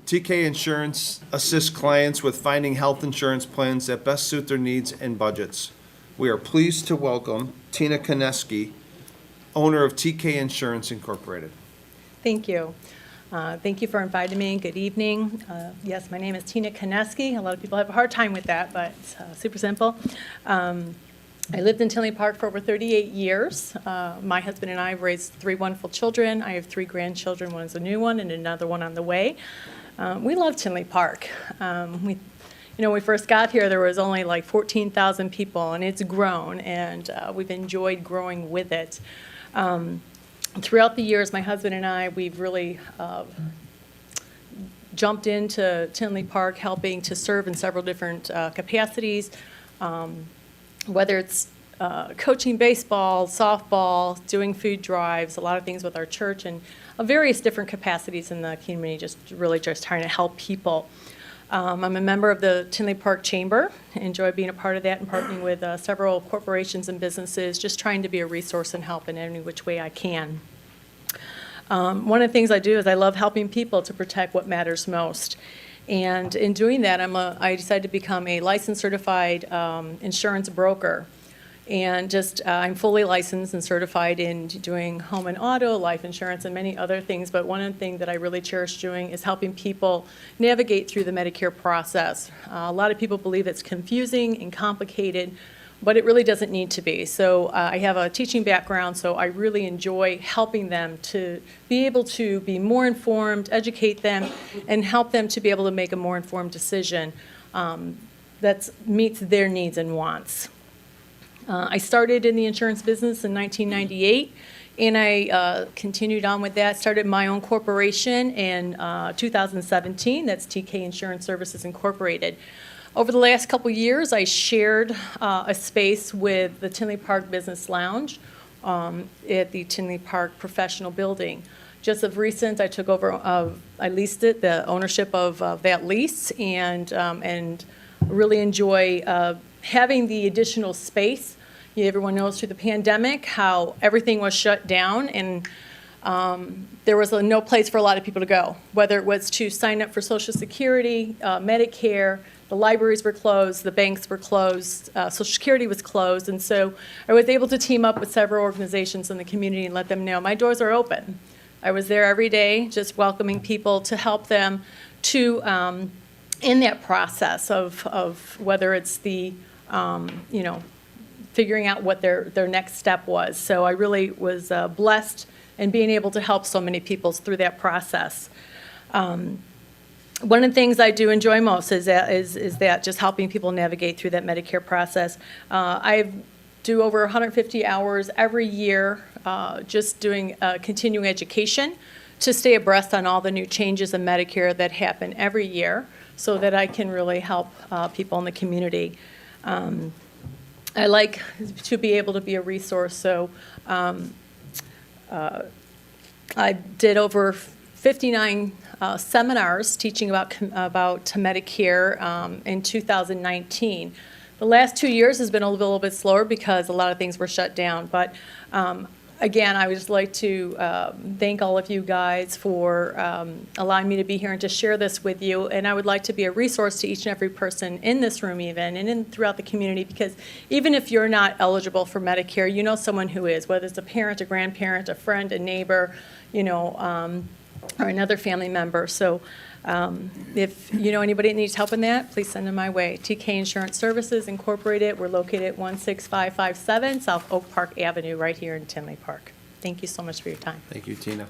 TK Insurance assists clients with finding health insurance plans that best suit their needs and budgets. We are pleased to welcome Tina Koneski, owner of TK Insurance Incorporated. Thank you. Thank you for inviting me. Good evening. Yes, my name is Tina Koneski. A lot of people have a hard time with that, but it's super simple. I lived in Tinley Park for over 38 years. My husband and I have raised 3 wonderful children. I have 3 grandchildren. One is a new one and another one on the way. We love Tinley Park. When we first got here, there was only like 14,000 people, and it's grown, and we've enjoyed growing with it. Throughout the years, my husband and I, we've really jumped into Tinley Park, helping to serve in several different capacities, whether it's coaching baseball, softball, doing food drives, a lot of things with our church, and various different capacities in the community, just trying to help people. I'm a member of the Tinley Park Chamber. I enjoy being a part of that and partnering with several corporations and businesses, just trying to be a resource and help in any which way I can. One of the things I do is I love helping people to protect what matters most. And in doing that, I decided to become a licensed certified insurance broker. And I'm fully licensed and certified in doing home and auto, life insurance, and many other things. But one of the things that I really cherish doing is helping people navigate through the Medicare process. A lot of people believe it's confusing and complicated, but it really doesn't need to be. So I have a teaching background, so I really enjoy helping them to be able to be more informed, educate them, and help them to be able to make a more informed decision that meets their needs and wants. I started in the insurance business in 1998, and I continued on with that, started my own corporation in 2017, that's TK Insurance Services Incorporated. Over the last couple years, I shared a space with the Tinley Park Business Lounge at the Tinley Park Professional Building. Just of recent, I took over, I leased it, the ownership of that lease, and really enjoy having the additional space. Everyone knows through the pandemic how everything was shut down, and there was no place for a lot of people to go, whether it was to sign up for Social Security, Medicare. The libraries were closed, the banks were closed, Social Security was closed, and so I was able to team up with several organizations in the community and let them know my doors are open. I was there every day just welcoming people to help them to, in that process of whether it's the, figuring out what their next step was. So I really was blessed in being able to help so many people through that process. One of the things I do enjoy most is that just helping people navigate through that Medicare process. I do over 150 hours every year just doing continuing education to stay abreast on all the new changes in Medicare that happen every year so that I can really help people in the community. I like to be able to be a resource, so I did over 59 seminars teaching about Medicare in 2019. The last 2 years has been a little bit slower because a lot of things were shut down, but again, I would just like to thank all of you guys for allowing me to be here and to share this with you. And I would like to be a resource to each and every person in this room even, and throughout the community, because even if you're not eligible for Medicare, you know someone who is, whether it's a parent, a grandparent, a friend, a neighbor, or another family member. So if you know anybody that needs help in that, please send them my way. TK Insurance Services Incorporated. We're located at 16557 South Oak Park Avenue right here in Tinley Park. Thank you so much for your time. Thank you, Tina.